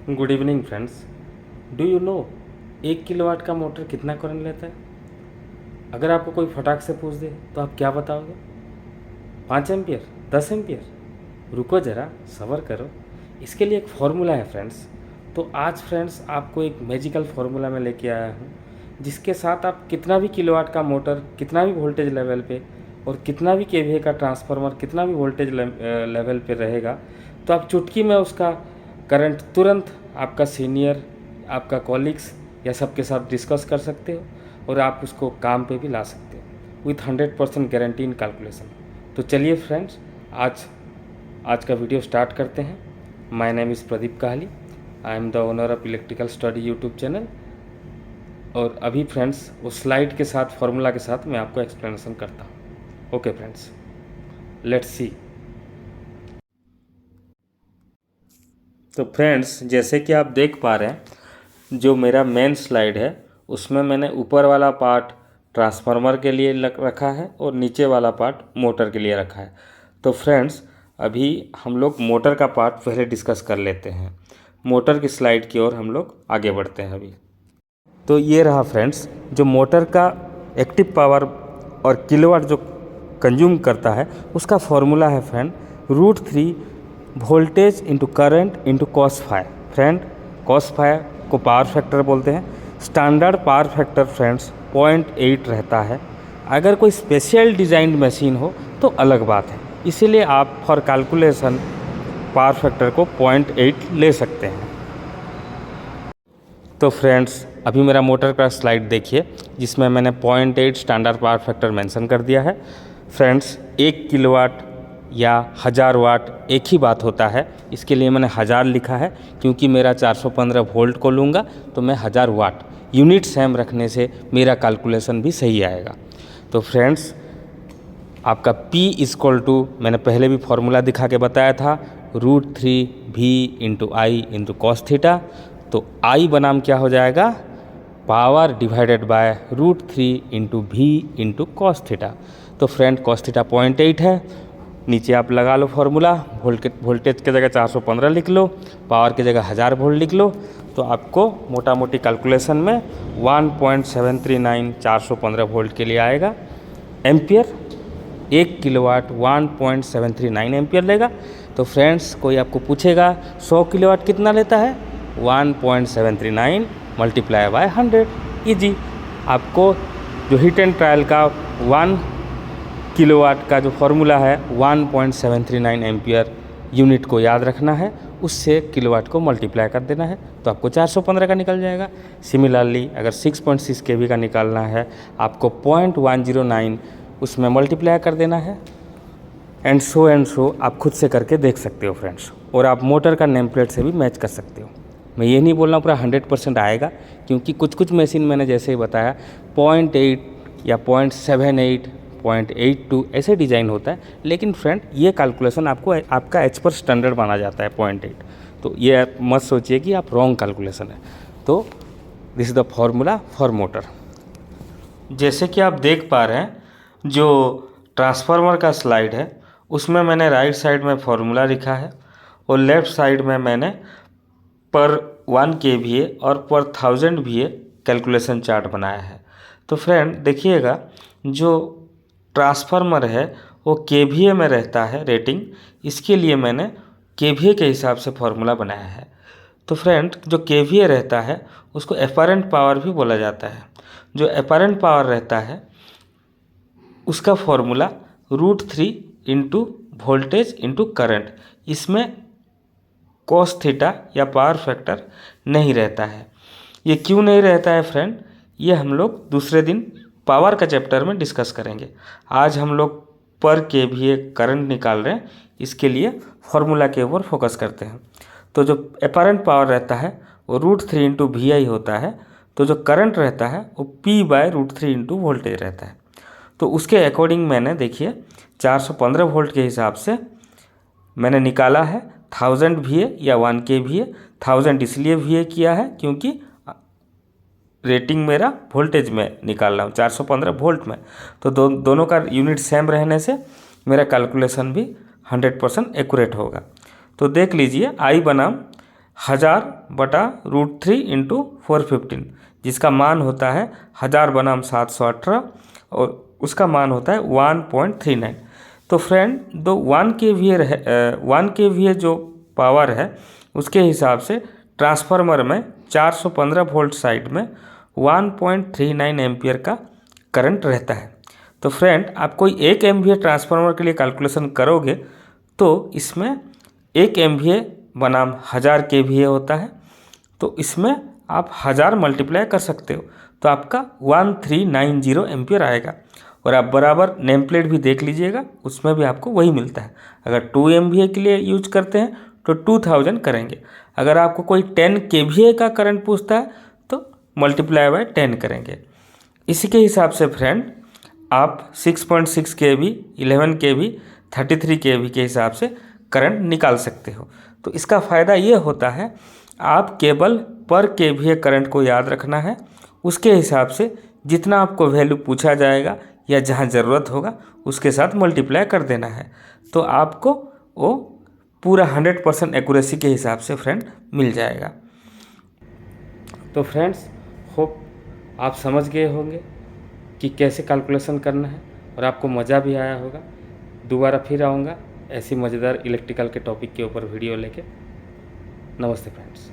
Good evening friends. Do you know 1 kilowatt का motor कितना current लेता है? अगर आपको कोई फटाक से पूछ दे तो आप क्या बताओगे? 5 एम्पियर, 10 एम्पियर? रुको ज़रा, सब्र करो। इसके लिए एक फार्मूला है फ्रेंड्स। तो आज फ्रेंड्स आपको एक मैजिकल फार्मूला में लेके आया हूँ, जिसके साथ आप कितना भी किलोवाट का मोटर, कितना भी वोल्टेज लेवल पे और कितना भी केवीए का ट्रांसफार्मर, कितना भी वोल्टेज लेवल पे रहेगा, तो आप चुटकी में उसका करंट तुरंत आपका सीनियर, आपका कॉलिग्स या सबके साथ डिस्कस कर सकते हो और आप उसको काम पे भी ला सकते हो विथ 100% गारंटी इन कैलकुलेशन। तो चलिए फ्रेंड्स, आज का वीडियो स्टार्ट करते हैं। My name is Pradeep Kahli. I am the owner of electrical study YouTube channel. और अभी फ्रेंड्स वो स्लाइड के साथ, फार्मूला के साथ मैं आपको एक्सप्लेनेशन करता हूँ। Okay friends, let's see. तो फ्रेंड्स, जैसे कि आप देख पा रहे हैं, जो मेरा मेन स्लाइड है उसमें मैंने ऊपर वाला पार्ट ट्रांसफार्मर के लिए रखा है और नीचे वाला पार्ट मोटर के लिए रखा है। तो फ्रेंड्स, अभी हम लोग मोटर का पार्ट पहले डिस्कस कर लेते हैं। मोटर की स्लाइड की ओर हम लोग आगे बढ़ते हैं अभी। तो ये रहा फ्रेंड्स, जो मोटर का एक्टिव पावर और किलोवाट जो कंज्यूम करता है उसका फॉर्मूला है friend, √3 voltage into current into cos phi. Friend, cos phi को पावर फैक्टर बोलते हैं। स्टैंडर्ड पावर फैक्टर फ्रेंड्स 0.8 रहता है। अगर कोई स्पेशल डिज़ाइंड मशीन हो तो अलग बात है, इसीलिए आप फॉर कैलकुलेशन पावर फैक्टर को 0.8 ले सकते हैं। तो फ्रेंड्स, अभी मेरा मोटर का स्लाइड देखिए, जिसमें मैंने 0.8 स्टैंडर्ड पावर फैक्टर मेंशन कर दिया है। फ्रेंड्स, 1 किलोवाट या 1000 वाट एक ही बात होता है, इसके लिए मैंने 1000 लिखा है, क्योंकि मेरा 415 वोल्ट को लूँगा तो मैं 1000 वाट यूनिट सेम रखने से मेरा कैलकुलेशन भी सही आएगा। तो फ्रेंड्स, आपका P मैंने पहले भी फॉर्मूला दिखा के बताया था, √3 V/I/cos थीटा। तो I बनाम क्या हो जाएगा? Power divided by √3 V/cos theta. तो फ्रेंड, cos थीटा 0.8 है। नीचे आप लगा लो फॉर्मूला, वोल्टेज की जगह 415 लिख लो, पावर की जगह 1000 वोल्ट लिख लो, तो आपको मोटा मोटी कैलकुलेशन में 1.739 415 वोल्ट के लिए आएगा। एम्पियर, 1 किलोवाट 1.739 एम्पियर लेगा। तो फ्रेंड्स, कोई आपको पूछेगा 100 किलोवाट कितना लेता है? 1.739 मल्टीप्लाई बाय 100। ईजी। आपको जो हीट एंड ट्रायल का 1 किलोवाट का जो फॉर्मूला है 1.739 एम्पियर यूनिट को याद रखना है, उससे किलोवाट को मल्टीप्लाई कर देना है, तो आपको 415 का निकल जाएगा। सिमिलरली अगर 6.6 केवी का निकालना है, आपको 0.109 उसमें मल्टीप्लाई कर देना है। एंड सो आप खुद से करके देख सकते हो फ्रेंड्स, और आप मोटर का नेम प्लेट से भी मैच कर सकते हो। मैं ये नहीं बोल रहा हूँ पूरा 100% आएगा, क्योंकि कुछ मशीन मैंने जैसे ही बताया 0.8 या 0.78 0.82 ऐसे डिज़ाइन होता है। लेकिन फ्रेंड, ये कैलकुलेशन आपको आपका एच पर स्टैंडर्ड माना जाता है 0.8। तो ये मत सोचिए कि आप रॉन्ग कैलकुलेशन है। तो this is the formula for motor. जैसे कि आप देख पा रहे हैं, जो ट्रांसफार्मर का स्लाइड है उसमें मैंने राइट साइड में फॉर्मूला लिखा है और लेफ़्ट साइड में मैंने पर 1 kVA और पर 1000 VA कैलकुलेशन चार्ट बनाया है। तो फ्रेंड देखिएगा, जो ट्रांसफार्मर है वो केवीए में रहता है रेटिंग, इसके लिए मैंने केवीए के हिसाब से फॉर्मूला बनाया है। तो फ्रेंड, जो केवीए रहता है उसको एपरेंट पावर भी बोला जाता है। जो एपरेंट पावर रहता है उसका formula √3 into voltage into current. इसमें कॉस थीटा या पावर फैक्टर नहीं रहता है। ये क्यों नहीं रहता है फ्रेंड, ये हम लोग दूसरे दिन पावर का चैप्टर में डिस्कस करेंगे। आज हम लोग पर केवीए करंट निकाल रहे हैं, इसके लिए फॉर्मूला के ऊपर फोकस करते हैं। तो जो अपरेंट पावर रहता है वो √3 इंटू VI होता है। तो जो करंट रहता है वो P/√3 इंटू वोल्टेज रहता है। तो उसके अकॉर्डिंग मैंने देखिए 415 वोल्ट के हिसाब से मैंने निकाला है 1000 VA या 1 kVA। 1000 इसलिए VA किया है क्योंकि रेटिंग मेरा वोल्टेज में निकाल रहा हूँ 415 वोल्ट में। तो दोनों का यूनिट सेम रहने से मेरा कैलकुलेशन भी 100% एक्यूरेट होगा। तो देख लीजिए, I बनाम 1000/√3 इंटू 415, जिसका मान होता है 1000 बनाम 718 और उसका मान होता है 1.39। तो फ्रेंड दो 1 kVA जो पावर है उसके हिसाब से ट्रांसफार्मर में 415 वोल्ट साइड में 1.39 एम्पियर का करंट रहता है। तो फ्रेंड आप कोई 1 MVA ट्रांसफार्मर के लिए कैलकुलेशन करोगे तो इसमें 1 MVA बनाम 1000 kVA होता है, तो इसमें आप 1000 मल्टीप्लाई कर सकते हो तो आपका 1390 एम्पियर आएगा। और आप बराबर नेम प्लेट भी देख लीजिएगा, उसमें भी आपको वही मिलता है। अगर 2 MVA के लिए यूज करते हैं तो 2000 करेंगे। अगर आपको कोई 10 kVA का करंट पूछता है तो मल्टीप्लाई बाय 10 करेंगे। इसी के हिसाब से फ्रेंड आप 6.6 kV, 11 kV, 33 kV के हिसाब से करंट निकाल सकते हो। तो इसका फ़ायदा ये होता है, आप केवल पर kVA करंट को याद रखना है, उसके हिसाब से जितना आपको वैल्यू पूछा जाएगा या जहाँ ज़रूरत होगा उसके साथ मल्टीप्लाई कर देना है, तो आपको वो पूरा 100% एक्यूरेसी के हिसाब से फ्रेंड मिल जाएगा। तो फ्रेंड्स होप आप समझ गए होंगे कि कैसे कैलकुलेशन करना है और आपको मज़ा भी आया होगा। दोबारा फिर आऊँगा ऐसी मज़ेदार इलेक्ट्रिकल के टॉपिक के ऊपर वीडियो लेके। नमस्ते फ्रेंड्स।